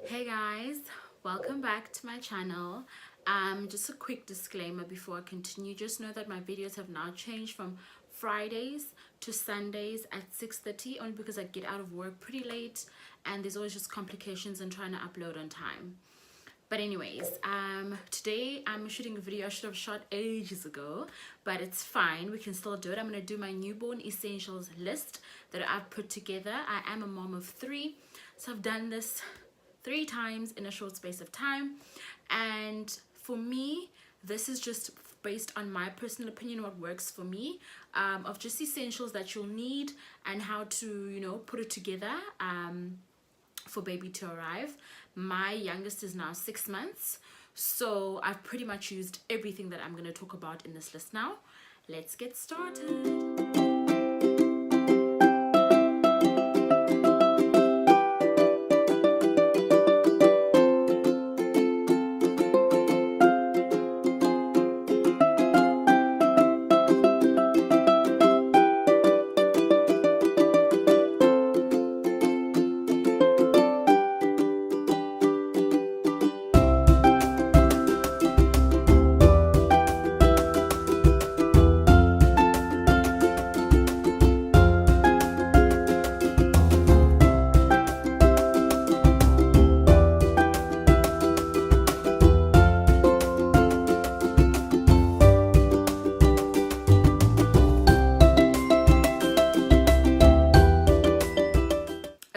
Hey guys, welcome back to my channel. Just a quick disclaimer before I continue. Just know that my videos have now changed from Fridays to Sundays at 6:30, only because I get out of work pretty late and there's always just complications in trying to upload on time. But anyways, today I'm shooting a video I should have shot ages ago, but it's fine, we can still do it. I'm going to do my newborn essentials list that I've put together. I am a mom of 3, so I've done this 3 times in a short space of time, and for me this is just based on my personal opinion, what works for me, of just essentials that you'll need and how to put it together for baby to arrive. My youngest is now 6 months, so I've pretty much used everything that I'm going to talk about in this list now. Let's get started.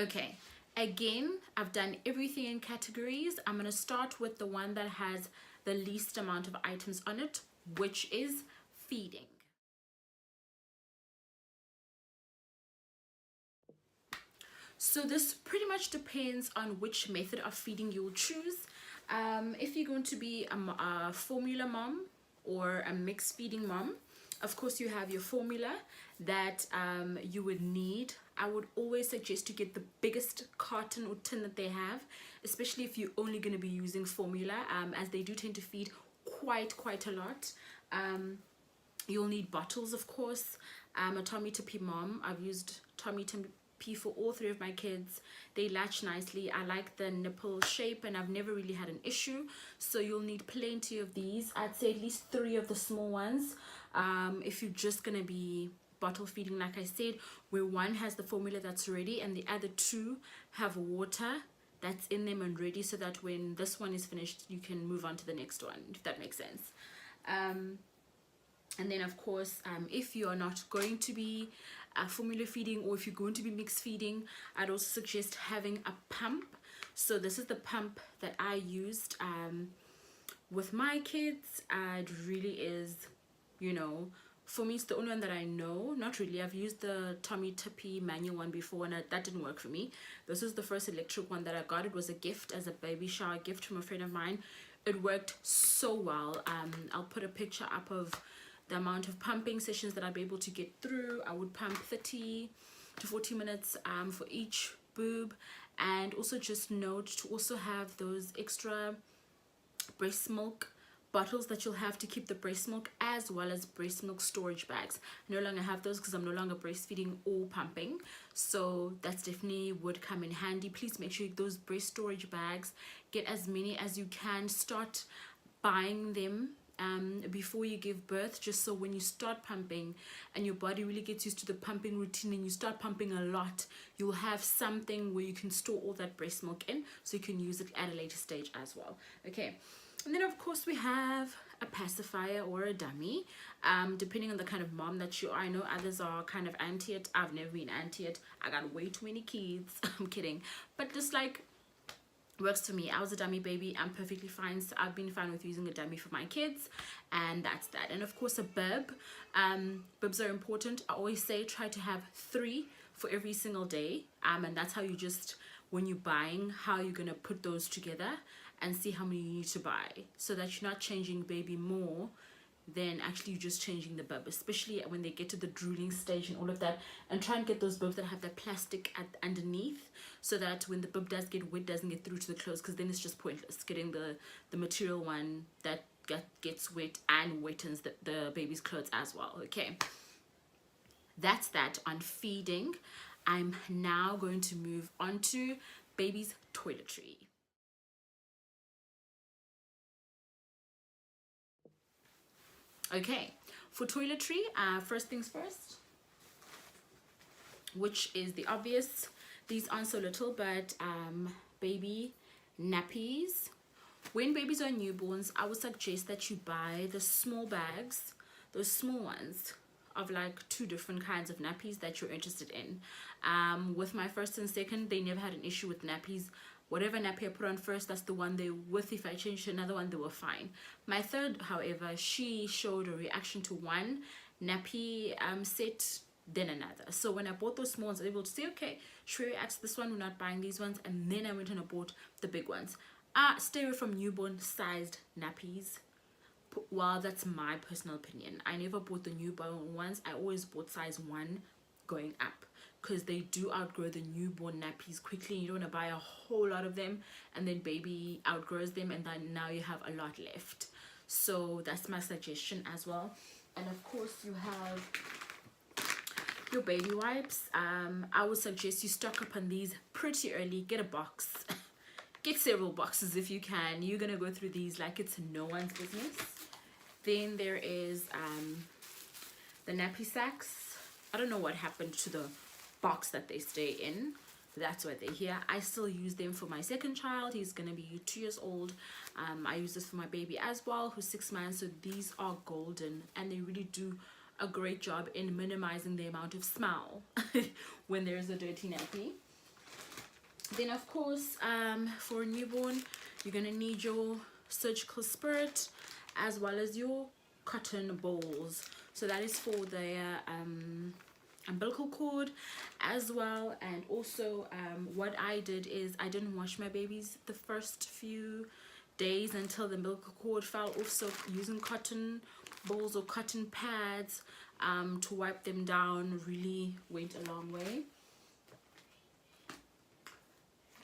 Okay, again, I've done everything in categories. I'm going to start with the one that has the least amount of items on it, which is feeding. So this pretty much depends on which method of feeding you'll choose. If you're going to be a formula mom or a mixed feeding mom, of course you have your formula that you would need. I would always suggest to get the biggest carton or tin that they have, especially if you're only going to be using formula, as they do tend to feed quite a lot. You'll need bottles, of course. A tummy to pee mom. I've used tummy to pee for all 3 of my kids. They latch nicely. I like the nipple shape and I've never really had an issue, so you'll need plenty of these. I'd say at least 3 of the small ones if you're just gonna be bottle feeding, like I said, where one has the formula that's ready and the other 2 have water that's in them and ready, so that when this one is finished you can move on to the next one, if that makes sense. And then of course, if you are not going to be formula feeding, or if you're going to be mixed feeding, I'd also suggest having a pump. So this is the pump that I used with my kids. It really is, for me it's the only one that I know. Not really, I've used the tummy tippy manual one before and that didn't work for me. This is the first electric one that I got. It was a gift, as a baby shower gift from a friend of mine. It worked so well. I'll put a picture up of the amount of pumping sessions that I'll be able to get through. I would pump 30 to 40 minutes for each boob. And also just note to also have those extra breast milk bottles that you'll have to keep the breast milk, as well as breast milk storage bags. I no longer have those because I'm no longer breastfeeding or pumping, so that's definitely would come in handy. Please make sure those breast storage bags, get as many as you can. Start buying them before you give birth, just so when you start pumping and your body really gets used to the pumping routine and you start pumping a lot, you'll have something where you can store all that breast milk in, so you can use it at a later stage as well. Okay, and then of course we have a pacifier or a dummy, depending on the kind of mom that you are. I know others are kind of anti it. I've never been anti it. I got way too many kids. I'm kidding, but just like works for me. I was a dummy baby. I'm perfectly fine, so I've been fine with using a dummy for my kids, and that's that. And of course a bib. Bibs are important. I always say try to have 3 for every single day, and that's how you just, when you're buying, how you're gonna put those together and see how many you need to buy, so that you're not changing baby more than actually you're just changing the bib, especially when they get to the drooling stage and all of that. And try and get those bibs that have that plastic underneath, so that when the bib does get wet, doesn't get through to the clothes, because then it's just pointless getting the material one that gets wet and wettens the baby's clothes as well. Okay, that's that on feeding. I'm now going to move on to baby's toiletry. Okay, for toiletry, first things first, which is the obvious. These aren't so little, but baby nappies. When babies are newborns, I would suggest that you buy the small bags, those small ones, of like 2 different kinds of nappies that you're interested in. With my first and second, they never had an issue with nappies. Whatever nappy I put on first, that's the one they were with. If I changed to another one, they were fine. My third, however, she showed a reaction to one nappy set, then another. So when I bought those small ones, I was able to say, okay, she reacts to this one, we're not buying these ones. And then I went and I bought the big ones. Stay away from newborn sized nappies. Well, that's my personal opinion. I never bought the newborn ones. I always bought size 1 going up, because they do outgrow the newborn nappies quickly. You don't want to buy a whole lot of them and then baby outgrows them, and then now you have a lot left. So that's my suggestion as well. And of course you have your baby wipes. I would suggest you stock up on these pretty early. Get a box. Get several boxes if you can. You're gonna go through these like it's no one's business. Then there is the nappy sacks. I don't know what happened to the box that they stay in. That's why they're here. I still use them for my second child. He's gonna be 2 years old. I use this for my baby as well, who's 6 months. So these are golden, and they really do a great job in minimizing the amount of smell when there's a dirty nappy. Then of course, for a newborn, you're gonna need your surgical spirit as well as your cotton balls. So that is for the umbilical cord as well. And also what I did is I didn't wash my babies the first few days until the umbilical cord fell off. So using cotton balls or cotton pads to wipe them down really went a long way.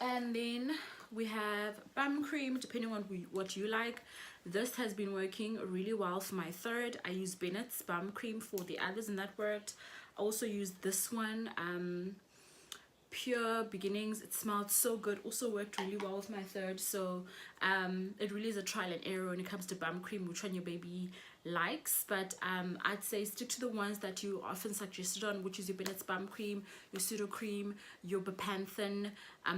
And then we have bum cream, depending on what you like. This has been working really well for my third. I used Bennett's bum cream for the others, and that worked. I also used this one, Pure Beginnings. It smelled so good, also worked really well with my third. So it really is a trial and error when it comes to bum cream, which one your baby likes. But I'd say stick to the ones that you often suggested on, which is your Bennett's bum cream, your pseudo cream, your Bepanthen.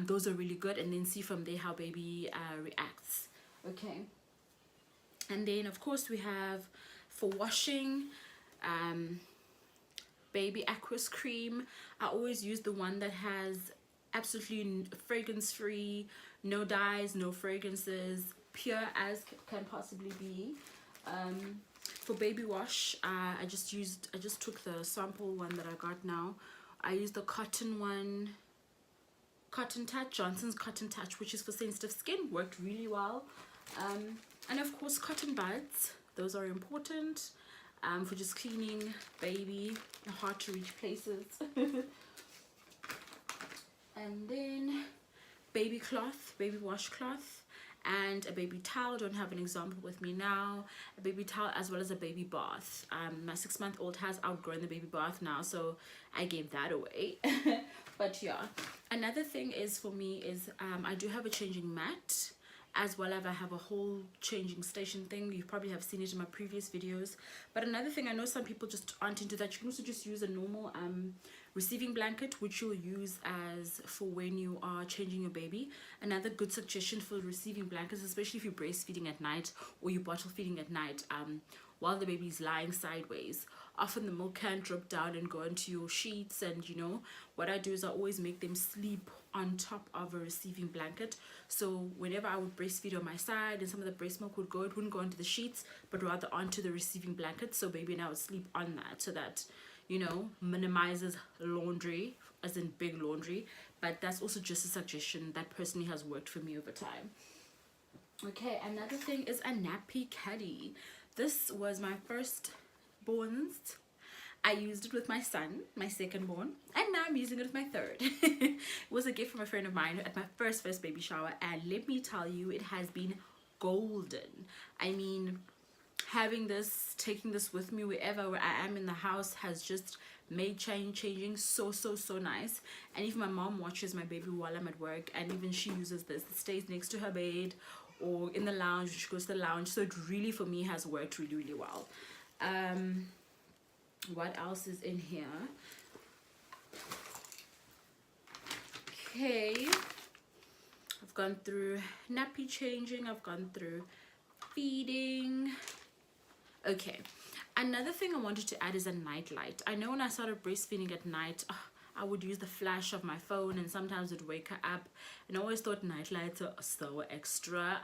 Those are really good, and then see from there how baby reacts. Okay. And then of course we have for washing baby aqueous cream. I always use the one that has absolutely fragrance free, no dyes, no fragrances, pure as can possibly be. For baby wash, I just took the sample one that I got now. I used the cotton one, Cotton Touch, Johnson's Cotton Touch, which is for sensitive skin. Worked really well. And of course cotton buds, those are important for just cleaning baby hard to reach places. And then baby cloth, baby washcloth, and a baby towel. Don't have an example with me now. A baby towel as well as a baby bath. My 6-month-old has outgrown the baby bath now, so I gave that away. But yeah, another thing is for me is I do have a changing mat, as well as I have a whole changing station thing. You probably have seen it in my previous videos. But another thing, I know some people just aren't into that. You can also just use a normal receiving blanket, which you'll use as for when you are changing your baby. Another good suggestion for receiving blankets, especially if you're breastfeeding at night or you're bottle feeding at night, while the baby's lying sideways. Often the milk can drip down and go into your sheets, and you know what I do is I always make them sleep on top of a receiving blanket. So whenever I would breastfeed on my side and some of the breast milk would go, it wouldn't go into the sheets but rather onto the receiving blanket. So baby and I would sleep on that, so that, you know, minimizes laundry, as in big laundry. But that's also just a suggestion that personally has worked for me over time. Okay, another thing is a nappy caddy. This was my first born's. I used it with my son, my second born, and now I'm using it with my third. It was a gift from a friend of mine at my first baby shower, and let me tell you, it has been golden. I mean, having this, taking this with me wherever I am in the house has just made changing so nice. And even my mom watches my baby while I'm at work, and even she uses this. It stays next to her bed or in the lounge. She goes to the lounge, so it really for me has worked really well. What else is in here? Okay, I've gone through nappy changing, I've gone through feeding. Okay, another thing I wanted to add is a night light. I know when I started breastfeeding at night, I would use the flash of my phone and sometimes it would wake her up, and I always thought night lights are so extra.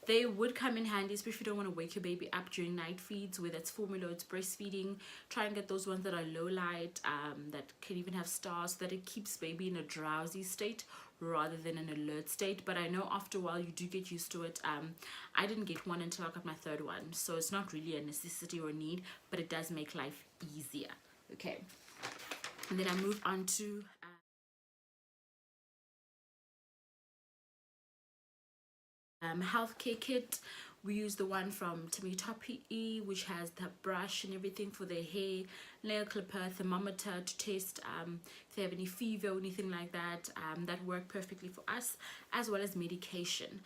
They would come in handy, especially if you don't want to wake your baby up during night feeds, whether it's formula or it's breastfeeding. Try and get those ones that are low light, that can even have stars, so that it keeps baby in a drowsy state rather than an alert state. But I know after a while you do get used to it. I didn't get one until I got my third one, so it's not really a necessity or a need, but it does make life easier. Okay, and then I move on to healthcare kit. We use the one from Toiletry, which has the brush and everything for their hair, nail clipper, thermometer to test if they have any fever or anything like that. That worked perfectly for us, as well as medication.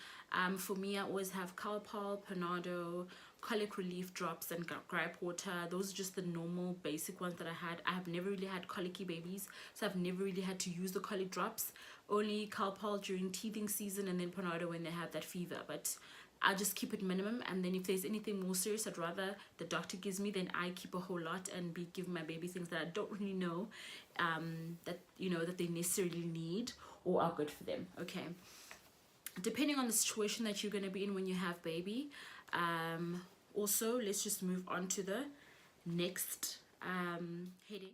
For me, I always have Calpol, Panado, colic relief drops, and gripe water. Those are just the normal basic ones that I had. I have never really had colicky babies, so I've never really had to use the colic drops. Only Calpol during teething season, and then Panado when they have that fever. But I'll just keep it minimum, and then if there's anything more serious I'd rather the doctor gives me, then I keep a whole lot and be giving my baby things that I don't really know that they necessarily need or are good for them. Okay, depending on the situation that you're going to be in when you have baby. Also, let's just move on to the next heading.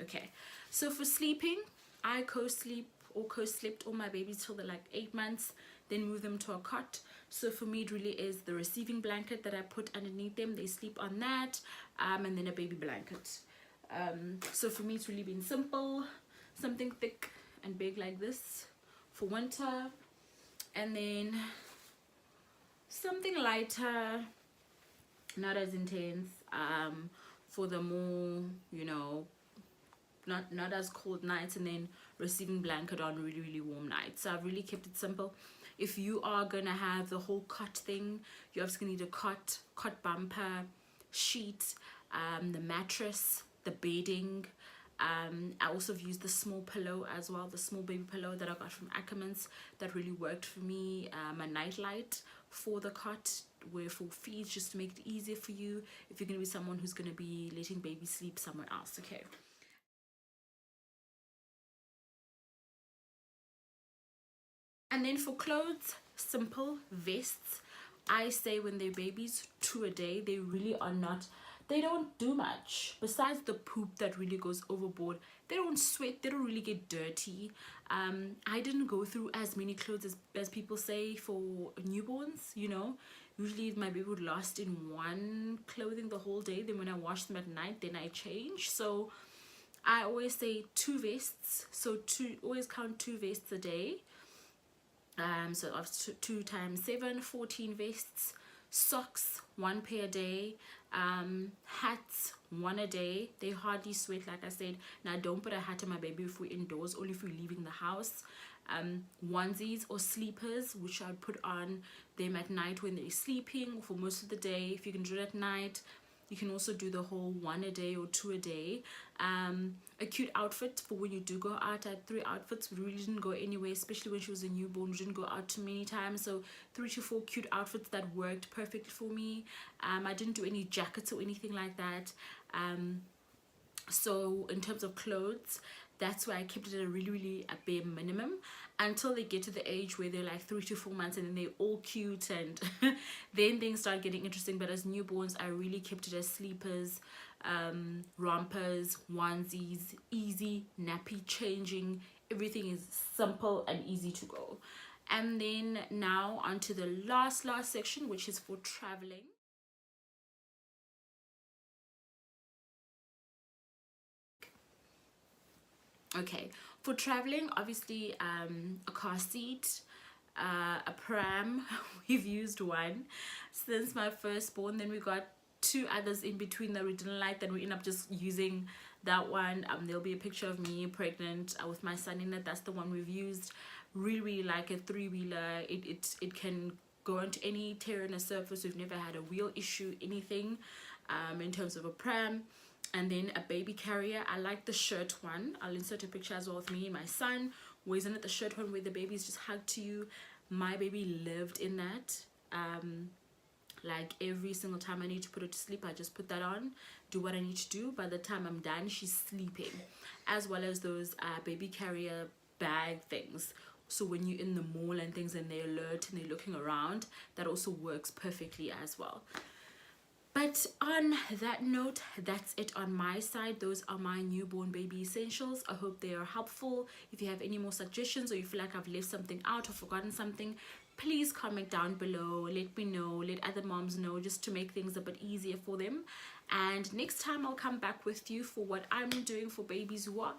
Okay, so for sleeping, I co-slept all my babies till they're like 8 months, then move them to a cot. So for me, it really is the receiving blanket that I put underneath them. They sleep on that, and then a baby blanket. So for me, it's really been simple, something thick and big like this for winter, and then something lighter, not as intense, for the more, not as cold nights, and then receiving blanket on really warm nights. So I've really kept it simple. If you are gonna have the whole cot thing, you're obviously gonna need a cot bumper, sheet, the mattress, the bedding. I also have used the small pillow as well, the small baby pillow that I got from Epimax. That really worked for me. A night light for the cot, where for feeds, just to make it easier for you if you're gonna be someone who's gonna be letting baby sleep somewhere else. Okay. And then for clothes, simple vests. I say when they're babies, 2 a day. They really are not, they don't do much besides the poop that really goes overboard. They don't sweat, they don't really get dirty. I didn't go through as many clothes as people say for newborns. Usually my baby would last in one clothing the whole day, then when I wash them at night, then I change. So I always say 2 vests, so always count 2 vests a day. So of 2 times 7, 14 vests. Socks, 1 pair a day. Hats, 1 a day. They hardly sweat, like I said. Now don't put a hat on my baby if we're indoors, only if we're leaving the house. Onesies or sleepers, which I'd put on them at night when they're sleeping for most of the day. If you can do it at night, you can also do the whole 1 a day or 2 a day. A cute outfit for when you do go out. I had 3 outfits. We really didn't go anywhere, especially when she was a newborn. We didn't go out too many times. So 3 to 4 cute outfits that worked perfectly for me. I didn't do any jackets or anything like that. So in terms of clothes, that's why I kept it at a really a bare minimum until they get to the age where they're like 3 to 4 months, and then they're all cute, and then things start getting interesting. But as newborns, I really kept it as sleepers, rompers, onesies, easy nappy changing. Everything is simple and easy to go. And then now onto the last section, which is for traveling. Okay, for traveling, obviously a car seat, a pram. We've used one since my firstborn, then we got 2 others in between that we didn't like, then we end up just using That one, there'll be a picture of me pregnant with my son in it. That's the one we've used. Really like a 3-wheeler. It can go onto any terrain or surface. We've never had a wheel issue, anything in terms of a pram. And then a baby carrier. I like the shirt one. I'll insert a picture as well of me and my son. Where's in it, the shirt one where the baby's just hugged to you. My baby lived in that. Like every single time I need to put her to sleep, I just put that on, do what I need to do. By the time I'm done, she's sleeping. As well as those baby carrier bag things. So when you're in the mall and things and they're alert and they're looking around, that also works perfectly as well. But on that note, that's it on my side. Those are my newborn baby essentials. I hope they are helpful. If you have any more suggestions or you feel like I've left something out or forgotten something, please comment down below. Let me know, let other moms know, just to make things a bit easier for them. And next time I'll come back with you for what I'm doing for babies who are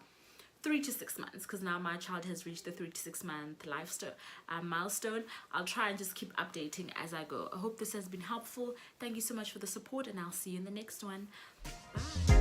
3 to 6 months, because now my child has reached the 3 to 6 month milestone. I'll try and just keep updating as I go. I hope this has been helpful. Thank you so much for the support, and I'll see you in the next one. Bye.